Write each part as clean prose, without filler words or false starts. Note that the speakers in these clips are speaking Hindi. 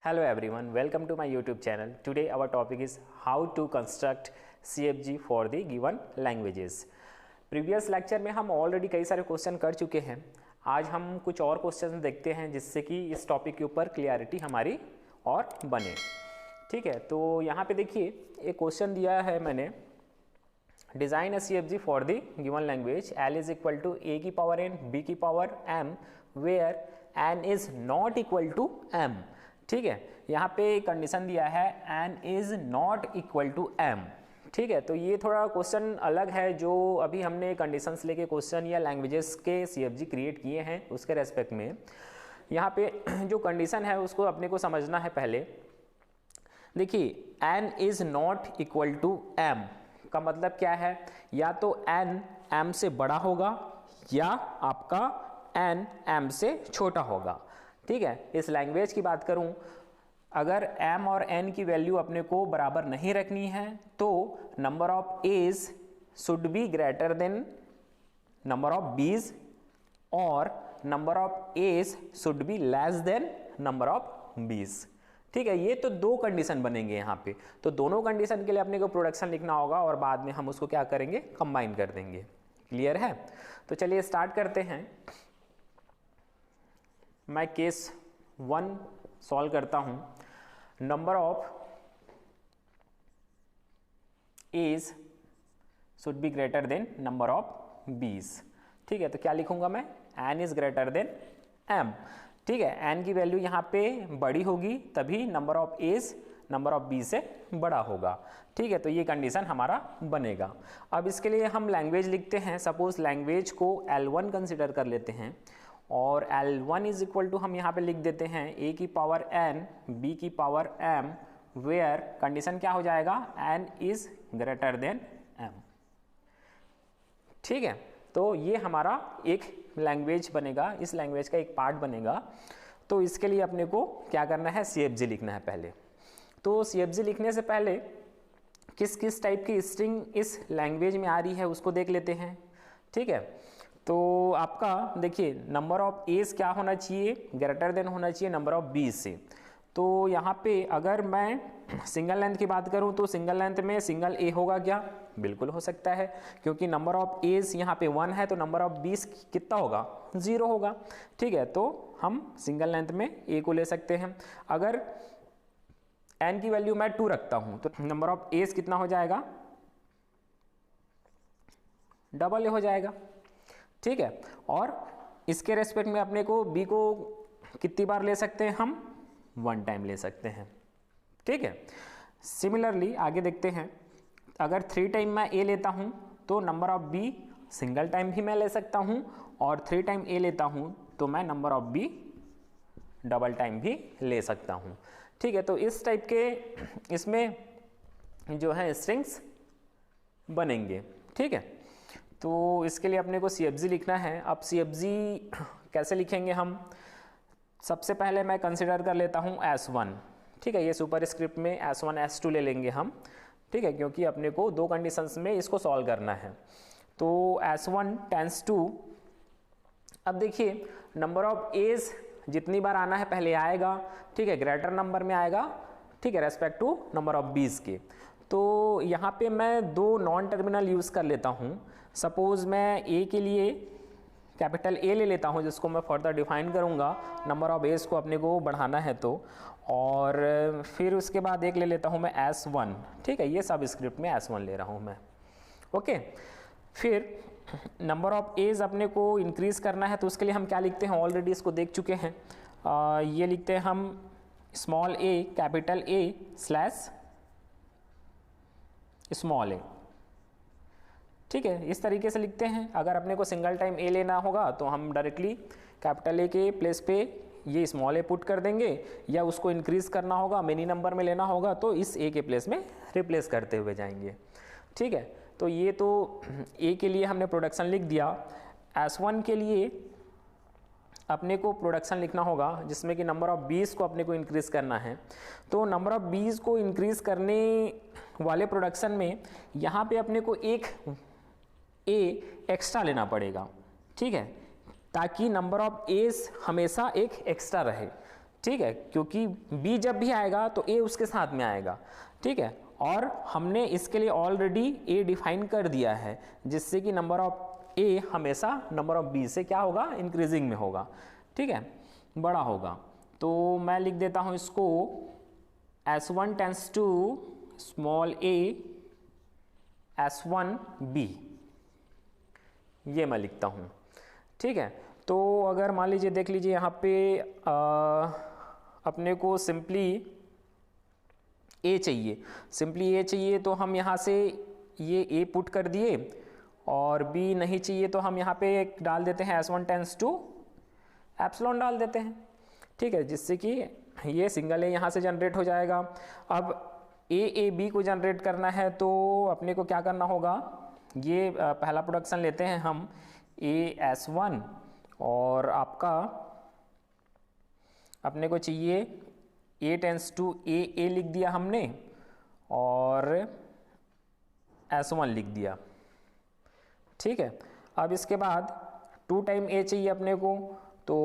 Hello everyone, welcome to my YouTube channel. Today our topic is how to construct CFG for the given languages. Previous lecture में हम ऑलरेडी कई सारे क्वेश्चन कर चुके हैं. आज हम कुछ और क्वेश्चन देखते हैं जिससे कि इस टॉपिक के ऊपर क्लियरिटी हमारी और बने. ठीक है, तो यहाँ पे देखिए एक क्वेश्चन दिया है मैंने. Design a CFG for the given language L is equal to A की पावर n B की power m where n is not equal to m. ठीक है, यहाँ पे कंडीशन दिया है n is not equal to m. ठीक है, तो ये थोड़ा क्वेश्चन अलग है जो अभी हमने कंडीशंस लेके क्वेश्चन या लैंग्वेजेस के CFG क्रिएट किए हैं उसके रेस्पेक्ट में. यहाँ पे जो कंडीशन है उसको अपने को समझना है पहले. देखिए n is not equal to m का मतलब क्या है, या तो n m से बड़ा होगा या आपका n m से छोटा होगा. ठीक है, इस लैंग्वेज की बात करूं, अगर m और n की वैल्यू अपने को बराबर नहीं रखनी है तो number of A's should be greater than number of B's और number of A's should be less than number of B's. ठीक है, ये तो दो कंडीशन बनेंगे यहाँ पे. तो दोनों कंडीशन के लिए अपने को प्रोडक्शन लिखना होगा और बाद में हम उसको क्या करेंगे, कंबाइन कर देंगे. क्लियर है? तो चलिए स्टार्ट करते हैं. मैं केस 1 सॉल्व करता हूं. Number of A's should be greater than number of B's. ठीक है, तो क्या लिखूंगा मैं, n is greater than m. ठीक है, n की वैल्यू यहाँ पे बड़ी होगी तभी number of A's number of B से बड़ा होगा. ठीक है, तो ये कंडीशन हमारा बनेगा. अब इसके लिए हम लैंग्वेज लिखते हैं. सपोज लैंग्वेज को L1 कंसिडर कर लेते हैं और L1 इज इक्वल टू हम यहाँ पे लिख देते हैं A की पावर n B की पावर m वेयर कंडीशन क्या हो जाएगा, n is greater than m. ठीक है, तो ये हमारा एक लैंग्वेज बनेगा, इस लैंग्वेज का एक पार्ट बनेगा. तो इसके लिए अपने को क्या करना है, CFG लिखना है पहले. तो CFG लिखने से पहले किस किस टाइप की स्ट्रिंग इस लैंग्वेज में आ रही है उसको देख लेते हैं. ठीक है, तो आपका देखिए नंबर ऑफ एज क्या होना चाहिए, ग्रेटर देन होना चाहिए नंबर ऑफ बी से. तो यहाँ पे अगर मैं सिंगल लेंथ की बात करूँ तो सिंगल लेंथ में सिंगल ए होगा क्या, बिल्कुल हो सकता है, क्योंकि नंबर ऑफ एज यहाँ पे 1 है तो नंबर ऑफ बीस कितना होगा, 0 होगा. ठीक है, तो हम सिंगल लेंथ में ए को ले सकते हैं. अगर n की वैल्यू मैं 2 रखता हूँ तो नंबर ऑफ एज कितना हो जाएगा, डबल ए हो जाएगा. ठीक है, और इसके रेस्पेक्ट में अपने को b को कितनी बार ले सकते हैं, हम 1 टाइम ले सकते हैं. ठीक है, सिमिलरली आगे देखते हैं. अगर 3 टाइम मैं a लेता हूं तो number of b single time भी मैं ले सकता हूं और 3 टाइम a लेता हूं तो मैं number of b double time भी ले सकता हूं. ठीक है, तो इस टाइप के इसमें जो है स्ट्रिंग्स बनेंगे. ठीक है, तो इसके लिए अपने को CFG लिखना है. अब CFG कैसे लिखेंगे हम, सबसे पहले मैं कंसिडर कर लेता हूं S1. ठीक है, ये सुपर स्क्रिप्ट में S1 S2 ले लेंगे हम. ठीक है, क्योंकि अपने को दो कंडीशंस में इसको सॉल्व करना है. तो S1 टेंस टू, अब देखिए नंबर ऑफ एज जितनी बार आना है पहले आएगा. ठीक है, ग्रेटर नंबर में आएगा. ठीक है, रेस्पेक्ट टू नंबर ऑफ बीज के. तो यहाँ पे मैं दो नॉन टर्मिनल यूज़ कर लेता हूँ. सपोज मैं ए के लिए कैपिटल ए ले लेता हूँ जिसको मैं फर्दर डिफाइन करूँगा, नंबर ऑफ एज को अपने को बढ़ाना है तो. और फिर उसके बाद एक ले लेता हूँ मैं S1. ठीक है, ये सब स्क्रिप्ट में S1 ले रहा हूँ मैं. ओके, फिर नंबर ऑफ एज अपने को इंक्रीज करना है तो उसके लिए हम क्या लिखते हैं, ऑलरेडी इसको देख चुके हैं. ये लिखते हैं हम small a capital A slash small a. ठीक है, इस तरीके से लिखते हैं. अगर अपने को सिंगल टाइम a लेना होगा तो हम डायरेक्टली कैपिटल A के प्लेस पे ये स्मॉल a पुट कर देंगे, या उसको इंक्रीज करना होगा, मेनी नंबर में लेना होगा तो इस a के प्लेस में रिप्लेस करते हुए जाएंगे. ठीक है, तो ये तो a के लिए हमने प्रोडक्शन लिख दिया. S1 के लिए अपने को प्रोडक्शन लिखना होगा जिसमें कि नंबर ऑफ बीज को अपने को इंक्रीज करना है. तो नंबर ऑफ बीज को इंक्रीज करने वाले प्रोडक्शन में यहाँ पे अपने को एक ए एक्स्ट्रा लेना पड़ेगा. ठीक है, ताकि नंबर ऑफ एज हमेशा एक एक्स्ट्रा रहे. ठीक है, क्योंकि B जब भी आएगा तो A उसके साथ में आएगा, ठीक है। और हमने इसके लिए ऑलरेडी A डिफाइन कर दिया है, जिससे कि नंबर ऑफ A हमेशा नंबर ऑफ B से क्या होगा, इंक्रीजिंग में होगा, ठीक है, बड़ा होगा। तो मैं लिख देता हूं इसको S1 tense to small a S1B, ये मैं लिखता हूं, ठीक है। तो अगर मान लीजिए देख लीजिए यहाँ पे अपने को सिंपली A चाहिए, तो हम यहाँ से ये A पुट कर दिए, और B नहीं चाहिए तो हम यहाँ पे डाल देते हैं S1 टेंस टू एप्सिलॉन डाल देते हैं, ठीक है, जिससे कि ये सिंगल A यहाँ से जनरेट हो जाएगा। अब A B को जनरेट करना है तो अपने को क्या करना होगा, ये पहला प्रोडक्शन लेते हैं हम A S1, और आपका अपने को चाहिए A टेंस टू A लिख दिया हमने, और S1 लिख दिया, ठीक है। अब इसके बाद 2 टाइम A चाहिए अपने को, तो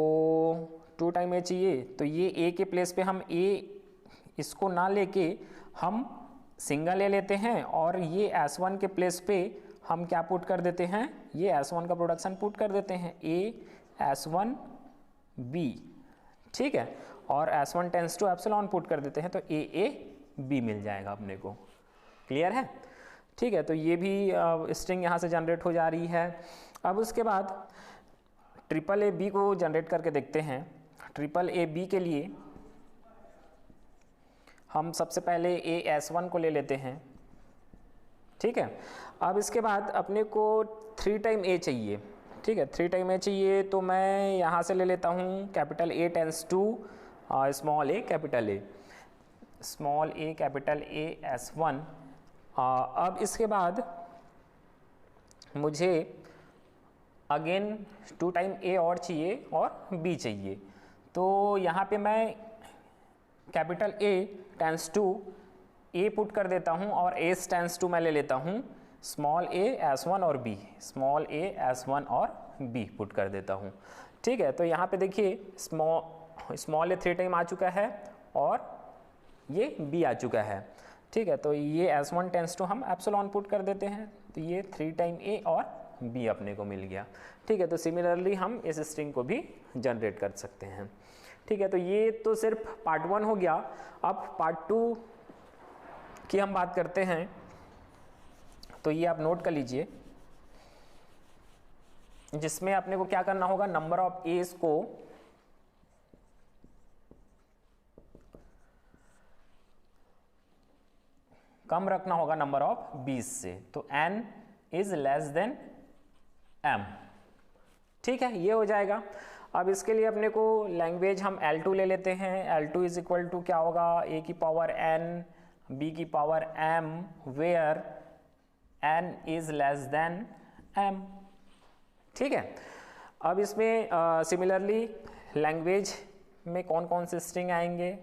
2 टाइम A चाहिए, तो ये A के प्लेस पे हम A इसको ना लेके हम सिंगल A लेते हैं, और ये S1 के प्लेस पे हम क्या पुट कर देते हैं, ये S1 का प्रोडक्शन पुट कर देते हैं A S1B, ठीक है, और S1 tense to epsilon put कर देते हैं, तो A B मिल जाएगा अपने को। क्लियर है, ठीक है। तो ये भी स्ट्रिंग यहाँ से जनरेट हो जा रही है। अब उसके बाद ट्रिपल A B को जनरेट करके देखते हैं। ट्रिपल A B के लिए हम सबसे पहले A S1 को ले लेते हैं, ठीक है। अब इसके बाद अपने को 3 टाइम A चाहिए, ठीक है, 3 टाइम A चाहिए, तो मैं यहाँ से ले लेता हूँ capital A tends to small a capital A, small a capital A S1। अब इसके बाद मुझे अगेन 2 टाइम A और चाहिए और B चाहिए, तो यहाँ पे मैं capital A tends to A put कर देता हूँ, और S टेंस टू मैं ले लेता हूँ स्मॉल a S1 और B, स्मॉल a S1 और B पुट कर देता हूँ, ठीक है। तो यहाँ पे देखिए स्मॉल a 3 टाइम आ चुका है, और ये B आ चुका है, ठीक है। तो ये S1 टेंस टू हम एप्सिलॉन पुट कर देते हैं, तो ये 3 टाइम A और B अपने को मिल गया, ठीक है। तो सिमिलरली हम इस स्ट्रिंग को भी जनरेट कर सकते हैं, ठीक है। तो ये तो सिर्फ पार्ट 1 हो गया। अब पार्ट 2 की हम बात करते हैं, तो ये आप नोट कर लीजिए, जिसमें अपने को क्या करना होगा, नंबर ऑफ एज को कम रखना होगा नंबर ऑफ 20 से, तो n is less than m, ठीक है, ये हो जाएगा। अब इसके लिए अपने को लैंग्वेज हम L2 ले लेते हैं। L2 इज इक्वल टू क्या होगा, a की पावर n b की power m, where n is less than m, ठीक है। अब इसमें सिमिलरली लैंग्वेज में कौन कौन से स्ट्रिंग आएंगे,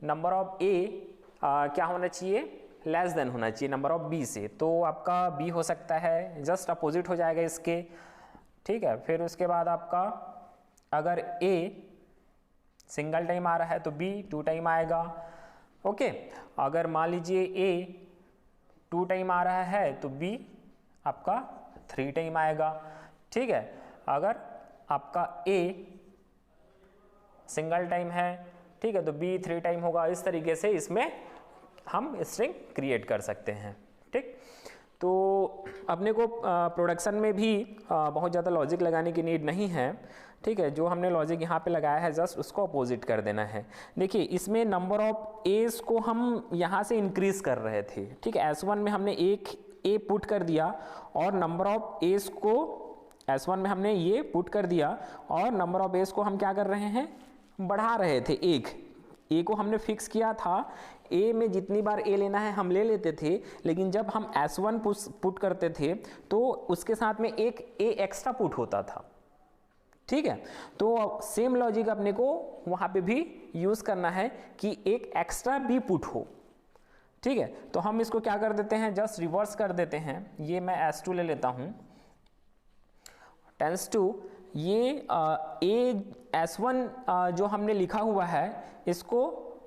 नंबर ऑफ a क्या होना चाहिए, लेस देन होना चाहिए नंबर ऑफ b से, तो आपका b हो सकता है, जस्ट अपोजिट हो जाएगा इसके, ठीक है। फिर उसके बाद आपका अगर a सिंगल टाइम आ रहा है तो b 2 टाइम आएगा, ओके। अगर मान लीजिए a 2 टाइम आ रहा है तो b आपका 3 टाइम आएगा, ठीक है। अगर आपका a सिंगल टाइम है, ठीक है, तो b 3 टाइम होगा। इस तरीके से इसमें हम स्ट्रिंग क्रिएट कर सकते हैं, ठीक। तो अपने को प्रोडक्शन में भी बहुत ज़्यादा लॉजिक लगाने की नीड नहीं है, ठीक है। जो हमने लॉजिक यहाँ पे लगाया है जस्ट उसको अपोजिट कर देना है। देखिए इसमें नंबर ऑफ एज को हम यहाँ से इंक्रीज कर रहे थे, ठीक है। S1 में हमने एक ए पुट कर दिया, और नंबर ऑफ एज को S1 में हमने ये पुट कर दिया, और नंबर ऑफ एज को हम क्या कर रहे हैं, बढ़ा रहे थे। एक ए को हमने फिक्स किया था, ए में जितनी बार ए लेना है हम ले लेते थे, लेकिन जब हम S1 पुट करते थे तो उसके साथ में एक ए एक्स्ट्रा पुट होता था, ठीक है। तो सेम लॉजिक अपने को वहां पे भी यूज करना है कि एक एक्स्ट्रा बी पुट हो, ठीक है। तो हम इसको क्या कर देते हैं, जस्ट रिवर्स कर देते हैं। ये मैं S2 ले लेता हूं, टेंस टू ये S1 जो हमने लिखा हुआ है इसको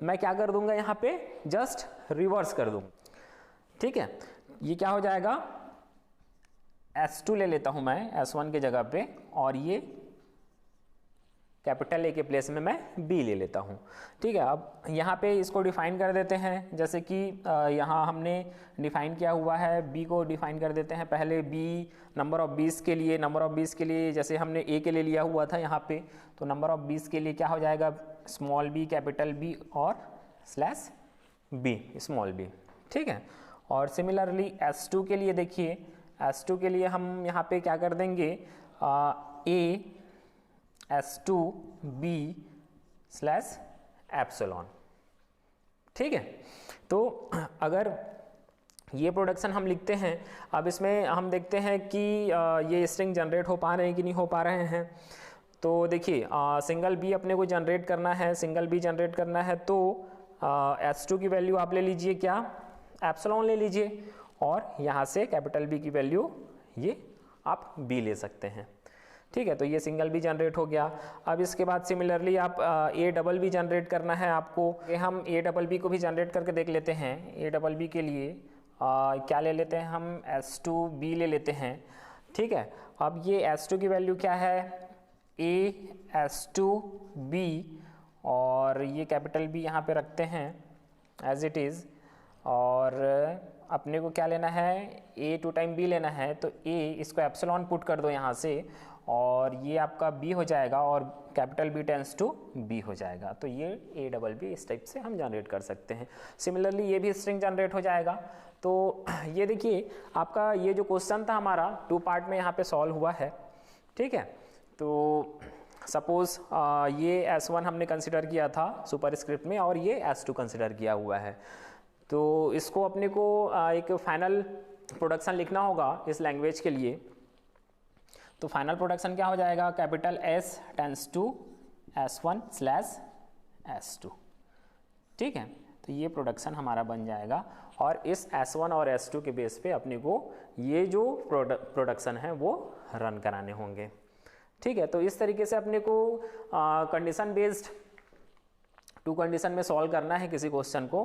मैं क्या कर दूंगा, यहाँ पे जस्ट रिवर्स कर दूंगा। ठीक है, ये क्या हो जाएगा, S2 ले लेता हूं मैं S1 के जगह पे, और ये कैपिटल ए के प्लेस में मैं B ले लेता हूं। ठीक है, अब यहाँ पे इसको डिफाइन कर देते हैं, जैसे कि यहाँ हमने डिफाइन किया हुआ है, B को डिफाइन कर देते हैं पहले। B नंबर ऑफ 20 के लिए, नंबर ऑफ 20 के लिए जैसे हमने A के लिए लिया हुआ था यहाँ पे, तो नंबर ऑफ 20 के लिए क्या हो जाएगा, स्मॉल b कैपिटल B और स्लैश B स्मॉल b। ठीक है, और सिमिलरली S2 के लिए देखिए, S2 के लिए हम यहाँ पे क्या कर देंगे, A S2 B slash epsilon. ठीक है, तो अगर ये प्रोडक्शन हम लिखते हैं, अब इसमें हम देखते हैं कि ये स्ट्रिंग जनरेट हो पा रहे हैं कि नहीं हो पा रहे हैं। तो देखिए सिंगल B अपने को जनरेट करना है, सिंगल B जनरेट करना है, तो S2 की वैल्यू आप ले लीजिए क्या, एप्सिलॉन ले लीजिए, और यहाँ से कैपिटल B की वैल्यू ये आप B ले सकते हैं। ठीक है, तो ये सिंगल B जनरेट हो गया। अब इसके बाद सिमिलरली आप A डबल B जनरेट करना है आपको, हम A डबल B को भी जनरेट करके देख लेते हैं। A डबल B के लिए क्या ले लेते हैं हम, S2B ले लेते हैं। ठीक है, अब ये S2 की वैल्यू क्या है, A S2B, और ये कैपिटल B यहाँ पे रखते हैं एज इट इज़, और अपने को क्या लेना है, A टू टाइम B लेना है, तो A इसको एप्सिलॉन पुट कर दो यहाँ से, और ये आपका B हो जाएगा, और capital B tends to B हो जाएगा। तो ये A डबल B इस टाइप से हम जनरेट कर सकते हैं। सिमिलरली ये भी स्ट्रिंग जनरेट हो जाएगा। तो ये देखिए आपका ये जो क्वेश्चन था हमारा 2 पार्ट में यहाँ पे सॉल्व हुआ है। ठीक है, तो सपोज ये S1 हमने कंसिडर किया था सुपरस्क्रिप्ट में, और ये S2 कंसिडर किया हुआ है। तो इसको अपने को एक फाइनल प्रोडक्शन लिखना होगा इस लैंग्वेज के लिए। तो फाइनल प्रोडक्शन क्या हो जाएगा, capital S tends to S1 slash S2। ठीक है, तो ये प्रोडक्शन हमारा बन जाएगा, और इस S1 और S2 के बेस पे अपने को ये जो प्रोडक्शन है वो रन कराने होंगे। ठीक है, तो इस तरीके से अपने को कंडीशन बेस्ड 2 कंडीशन में सॉल्व करना है किसी क्वेश्चन को,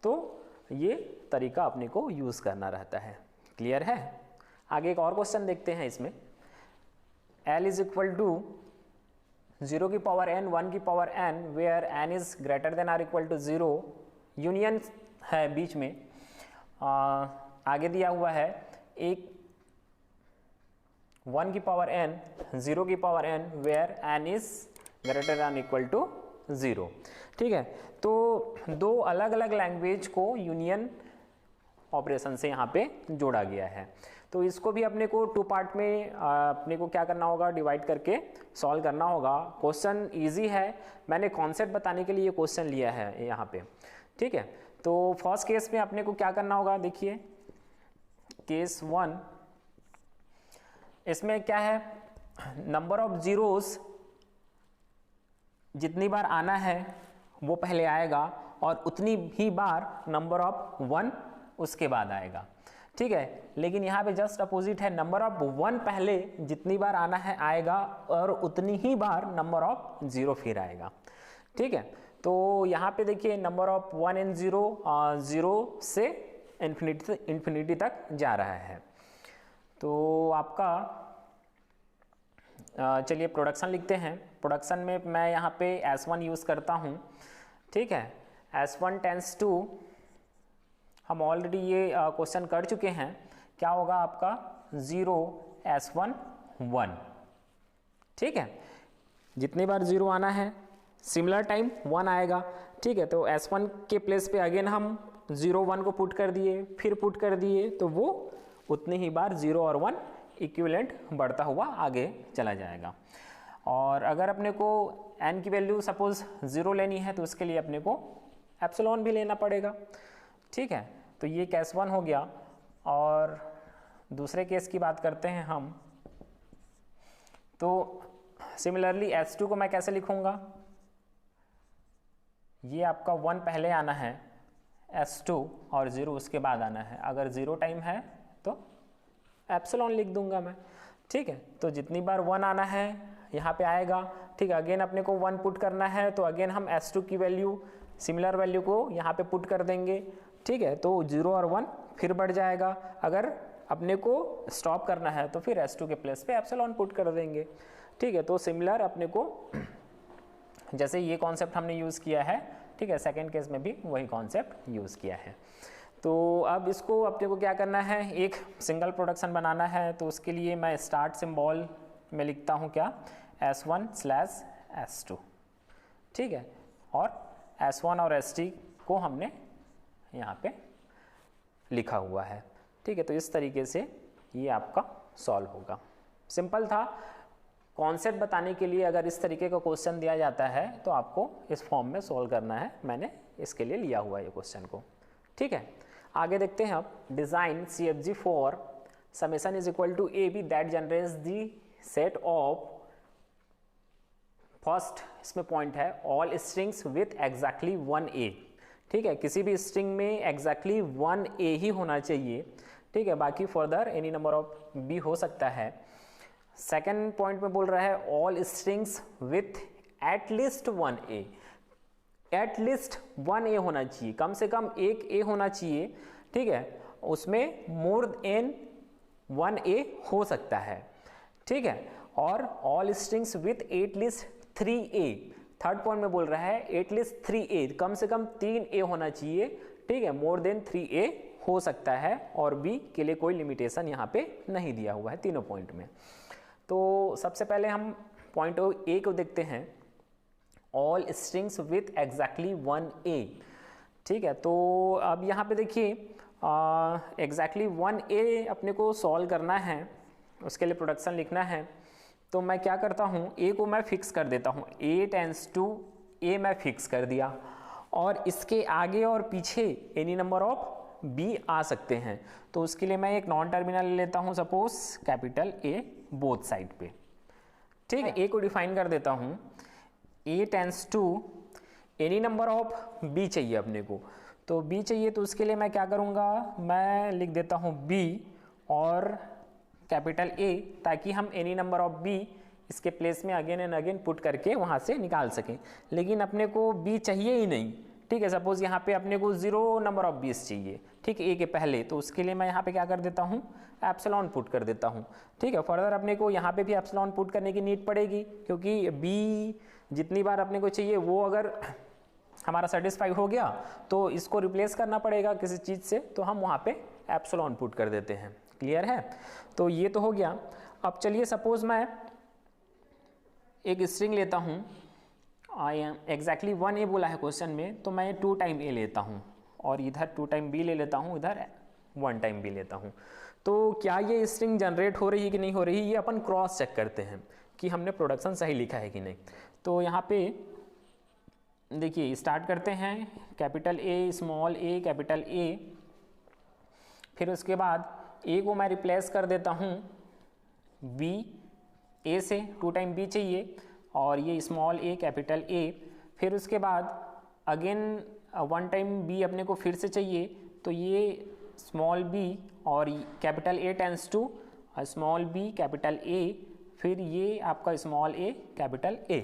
तो ये तरीका अपने को यूज़ करना रहता है। क्लियर है? आगे एक और क्वेश्चन देखते हैं इसमें। L इज इक्वल टू 0 की पावर n 1 की power n where n is greater than or equal to 0, union है बीच में। आगे दिया हुआ है एक 1 की पावर n 0 की power n where n is greater than equal to 0। ठीक है, तो 2 अलग अलग लैंग्वेज को यूनियन ऑपरेशन से यहाँ पे जोड़ा गया है। तो इसको भी अपने को 2 पार्ट में अपने को क्या करना होगा, डिवाइड करके सॉल्व करना होगा। क्वेश्चन इजी है, मैंने कॉन्सेप्ट बताने के लिए ये क्वेश्चन लिया है यहाँ पे। ठीक है, तो फर्स्ट केस में अपने को क्या करना होगा, देखिए केस 1, इसमें क्या है, नंबर ऑफ जीरोस जितनी बार आना है वो पहले आएगा, और उतनी ही बार नंबर ऑफ 1 उसके बाद आएगा। ठीक है, लेकिन यहाँ पे जस्ट अपोजिट है, नंबर ऑफ 1 पहले जितनी बार आना है आएगा, और उतनी ही बार नंबर ऑफ 0 फिर आएगा। ठीक है, तो यहाँ पे देखिए नंबर ऑफ 1 एंड 0 0 से इन्फिनिटी तक जा रहा है। तो आपका चलिए प्रोडक्शन लिखते हैं। प्रोडक्शन में मैं यहाँ पे S1 यूज़ करता हूँ। ठीक है, S1 टेंस टू, हम ऑलरेडी ये क्वेश्चन कर चुके हैं, क्या होगा आपका 0 S1 1। ठीक है, जितनी बार 0 आना है सिमिलर टाइम 1 आएगा। ठीक है, तो S1 के प्लेस पे अगेन हम 0 1 को पुट कर दिए, फिर पुट कर दिए, तो वो उतनी ही बार 0 और 1 इक्विवेलेंट बढ़ता हुआ आगे चला जाएगा। और अगर अपने को n की वैल्यू सपोज 0 लेनी है, तो उसके लिए अपने को एप्सिलॉन भी लेना पड़ेगा। ठीक है, तो ये केस 1 हो गया। और दूसरे केस की बात करते हैं हम। तो सिमिलरली S2 को मैं कैसे लिखूंगा, ये आपका 1 पहले आना है S2, और 0 उसके बाद आना है। अगर 0 टाइम है तो एप्सिलॉन लिख दूंगा मैं। ठीक है, तो जितनी बार 1 आना है यहाँ पे आएगा। ठीक है, अगेन अपने को 1 पुट करना है तो अगेन हम S2 की वैल्यू सिमिलर वैल्यू को यहाँ पे पुट कर देंगे। ठीक है, तो 0 और 1 फिर बढ़ जाएगा। अगर अपने को स्टॉप करना है तो फिर S2 के प्लेस पे एप्सिलॉन पुट कर देंगे। ठीक है, तो सिमिलर अपने को जैसे ये कॉन्सेप्ट हमने यूज़ किया है, ठीक है, सेकेंड केस में भी वही कॉन्सेप्ट यूज़ किया है। तो अब इसको अपने को क्या करना है, एक सिंगल प्रोडक्शन बनाना है। तो उसके लिए मैं स्टार्ट सिंबल में लिखता हूँ क्या, S1/S2। ठीक है, और S1 और S2 को हमने यहाँ पे लिखा हुआ है। ठीक है, तो इस तरीके से ये आपका सॉल्व होगा। सिंपल था। कॉन्सेप्ट बताने के लिए अगर इस तरीके का क्वेश्चन दिया जाता है तो आपको इस फॉर्म में सॉल्व करना है। मैंने इसके लिए लिया हुआ है ये क्वेश्चन को। ठीक है, आगे देखते हैं अब। Design CFG for summation is equal to AB that generates the set of, first इसमें पॉइंट है, all strings with exactly 1A। ठीक है, किसी भी स्ट्रिंग में एग्जैक्टली 1A ही होना चाहिए। ठीक है, बाकी further any number of B हो सकता है। सेकेंड पॉइंट में बोल रहा है all strings with at least 1A। At least 1A होना चाहिए, कम से कम एक A होना चाहिए। ठीक है, उसमें मोर देन 1A हो सकता है। ठीक है, और all strings with at least 3A। Third point में बोल रहा है एटलीस्ट 3A, कम से कम 3A होना चाहिए। ठीक है, मोर देन 3A हो सकता है, और B के लिए कोई लिमिटेशन यहाँ पे नहीं दिया हुआ है तीनों पॉइंट में। तो सबसे पहले हम पॉइंट A को देखते हैं, all strings with exactly 1A। ठीक है, तो अब यहाँ पे देखिए एग्जैक्टली 1A अपने को सॉल्व करना है, उसके लिए प्रोडक्शन लिखना है। तो मैं क्या करता हूँ, A को मैं फिक्स कर देता हूँ, A टेंस टू A मैं फिक्स कर दिया, और इसके आगे और पीछे एनी नंबर ऑफ B आ सकते हैं। तो उसके लिए मैं एक नॉन टर्मिनल ले लेता हूँ, suppose capital A both side पे। ठीक है, A को डिफाइन कर देता हूँ, A tends to any number of B चाहिए अपने को। तो B चाहिए तो उसके लिए मैं क्या करूँगा, मैं लिख देता हूँ B और कैपिटल A, ताकि हम एनी नंबर ऑफ B इसके प्लेस में अगेन एंड अगेन पुट करके वहाँ से निकाल सकें। लेकिन अपने को B चाहिए ही नहीं। ठीक है, सपोज यहाँ पे अपने को 0 नंबर ऑफ B's चाहिए, ठीक है, A के पहले। तो उसके लिए मैं यहाँ पे क्या कर देता हूँ, एप्सिलॉन पुट कर देता हूँ। ठीक है, फर्दर अपने को यहाँ पे भी एप्सिलॉन पुट करने की नीड पड़ेगी, क्योंकि B जितनी बार अपने को चाहिए वो अगर हमारा सेटिस्फाई हो गया तो इसको रिप्लेस करना पड़ेगा किसी चीज़ से, तो हम वहाँ पे एप्सिलॉन पुट कर देते हैं। क्लियर है? तो ये तो हो गया। अब चलिए सपोज मैं एक स्ट्रिंग लेता हूँ, आई एम एग्जैक्टली 1A बोला है क्वेश्चन में, तो मैं 2 टाइम A लेता हूँ, और इधर 2 टाइम B ले लेता हूँ, इधर 1 टाइम B लेता हूँ। तो क्या ये स्ट्रिंग जनरेट हो रही है कि नहीं हो रही, ये अपन क्रॉस चेक करते हैं कि हमने प्रोडक्शन सही लिखा है कि नहीं। तो यहाँ पे देखिए स्टार्ट करते हैं, capital A small a capital A, फिर उसके बाद A को मैं रिप्लेस कर देता हूँ B, A से 2 टाइम B चाहिए, और ये स्मॉल a कैपिटल A, फिर उसके बाद अगेन 1 टाइम B अपने को फिर से चाहिए, तो ये स्मॉल b और capital A tends to small b capital A, फिर ये आपका स्मॉल a कैपिटल A।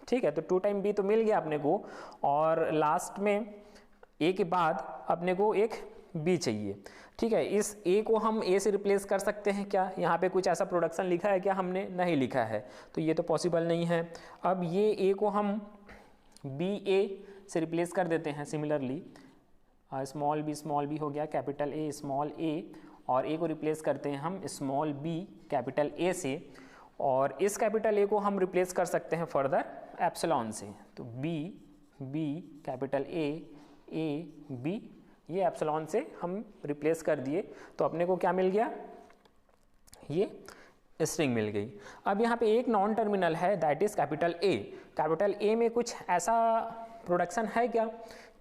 ठीक है, तो 2 टाइम B तो मिल गया अपने को, और लास्ट में A के बाद अपने को एक B चाहिए। ठीक है, इस A को हम A से रिप्लेस कर सकते हैं क्या, यहाँ पे कुछ ऐसा प्रोडक्शन लिखा है क्या, हमने नहीं लिखा है, तो ये तो पॉसिबल नहीं है। अब ये A को हम BA से रिप्लेस कर देते हैं सिमिलरली, स्मॉल b हो गया कैपिटल A स्मॉल a, और A को रिप्लेस करते हैं हम स्मॉल b कैपिटल A से, और इस कैपिटल A को हम रिप्लेस कर सकते हैं फर्दर एप्सिलॉन से। तो B कैपिटल A B, ये एप्सिलॉन से हम रिप्लेस कर दिए, तो अपने को क्या मिल गया, ये स्ट्रिंग मिल गई। अब यहाँ पे एक नॉन टर्मिनल है that is capital A। Capital A में कुछ ऐसा प्रोडक्शन है क्या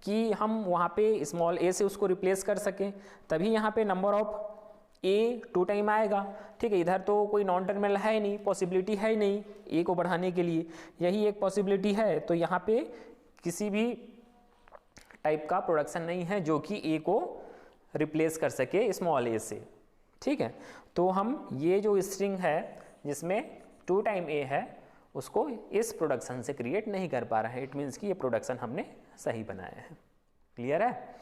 कि हम वहाँ पे स्मॉल a से उसको रिप्लेस कर सकें, तभी यहाँ पे नंबर ऑफ A 2 टाइम आएगा। ठीक है, इधर तो कोई नॉन टर्मिनल है ही नहीं, पॉसिबिलिटी है ही नहीं A को बढ़ाने के लिए, यही एक पॉसिबिलिटी है। तो यहाँ पे किसी भी टाइप का प्रोडक्शन नहीं है जो कि A को रिप्लेस कर सके स्मॉल a से। ठीक है, तो हम ये जो स्ट्रिंग है जिसमें 2 टाइम A है, उसको इस प्रोडक्शन से क्रिएट नहीं कर पा रहा है। इट मीन्स कि ये प्रोडक्शन हमने सही बनाया है। क्लियर है?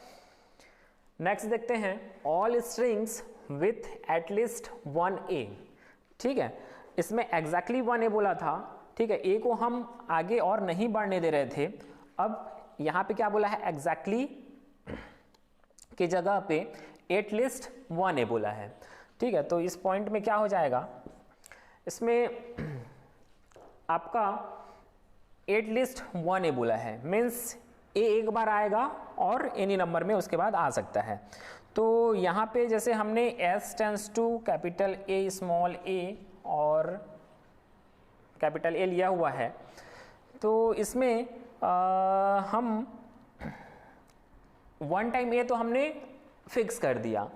नेक्स्ट देखते हैं ऑल स्ट्रिंग्स विथ एटलीस्ट 1 ए। ठीक है, इसमें एग्जैक्टली 1 ए बोला था। ठीक है, ए को हम आगे और नहीं बढ़ने दे रहे थे। अब यहाँ पे क्या बोला है, एग्जैक्टली की जगह पे एटलीस्ट 1 ए बोला है। ठीक है, तो इस पॉइंट में क्या हो जाएगा, इसमें आपका एटलीस्ट 1 ए बोला है, मीन्स ए एक बार आएगा और एनी नंबर में उसके बाद आ सकता है। तो यहाँ पे जैसे हमने S tense to capital A small A और कैपिटल ए लिया हुआ है, तो इसमें हम 1 टाइम ए तो हमने फिक्स कर दिया।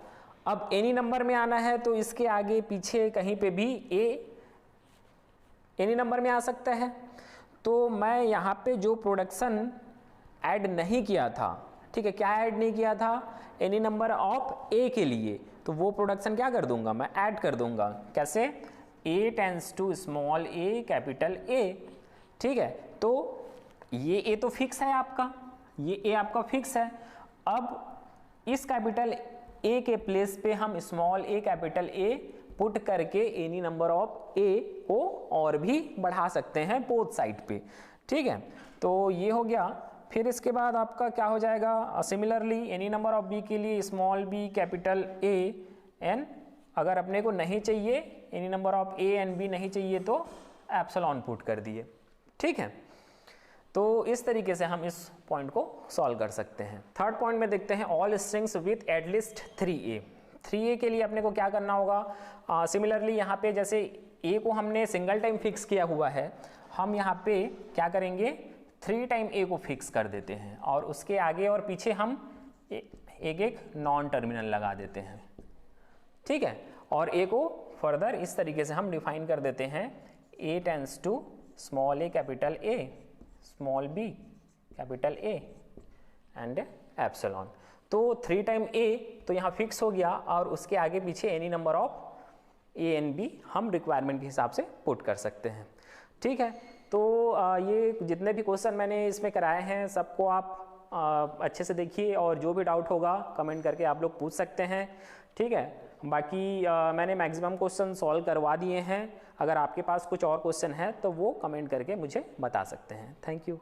अब एनी नंबर में आना है तो इसके आगे पीछे कहीं पे भी ए एनी नंबर में आ सकता है। तो मैं यहाँ पे जो प्रोडक्शन ऐड नहीं किया था, ठीक है, क्या ऐड नहीं किया था, एनी नंबर ऑफ ए के लिए, तो वो प्रोडक्शन क्या कर दूंगा, मैं ऐड कर दूंगा। कैसे? A tense to small A capital A. ठीक है, तो ये ए तो फिक्स है आपका, ये ए आपका फिक्स है। अब इस कैपिटल ए के प्लेस पे हम small A capital A put करके एनी नंबर ऑफ ए को और भी बढ़ा सकते हैं बोथ साइड पे। ठीक है, तो ये हो गया। फिर इसके बाद आपका क्या हो जाएगा, similarly any number of B के लिए small B capital A N, अगर अपने को नहीं चाहिए any number of A and B नहीं चाहिए तो एप्सिलॉन पुट कर दिए। ठीक है, तो इस तरीके से हम इस पॉइंट को सॉल्व कर सकते हैं। थर्ड पॉइंट में देखते हैं all strings with at least 3a। 3a के लिए अपने को क्या करना होगा, सिमिलरली यहाँ पे जैसे a को हमने सिंगल टाइम फिक्स किया हुआ है, हम यहाँ पे क्या करेंगे 3 टाइम a को फिक्स कर देते हैं और उसके आगे और पीछे हम एक नॉन टर्मिनल लगा देते हैं। ठीक है, और a को फर्दर इस तरीके से हम डिफाइन कर देते हैं, a tends to small a capital A small b capital A and epsilon. तो 3 टाइम a तो यहाँ फिक्स हो गया और उसके आगे पीछे any number of a and b हम रिक्वायरमेंट के हिसाब से पुट कर सकते हैं। ठीक है, तो ये जितने भी क्वेश्चन मैंने इसमें कराए हैं सबको आप अच्छे से देखिए और जो भी डाउट होगा कमेंट करके आप लोग पूछ सकते हैं। ठीक है, बाकी मैंने मैक्सिमम क्वेश्चन सॉल्व करवा दिए हैं। अगर आपके पास कुछ और क्वेश्चन है तो वो कमेंट करके मुझे बता सकते हैं। Thank you.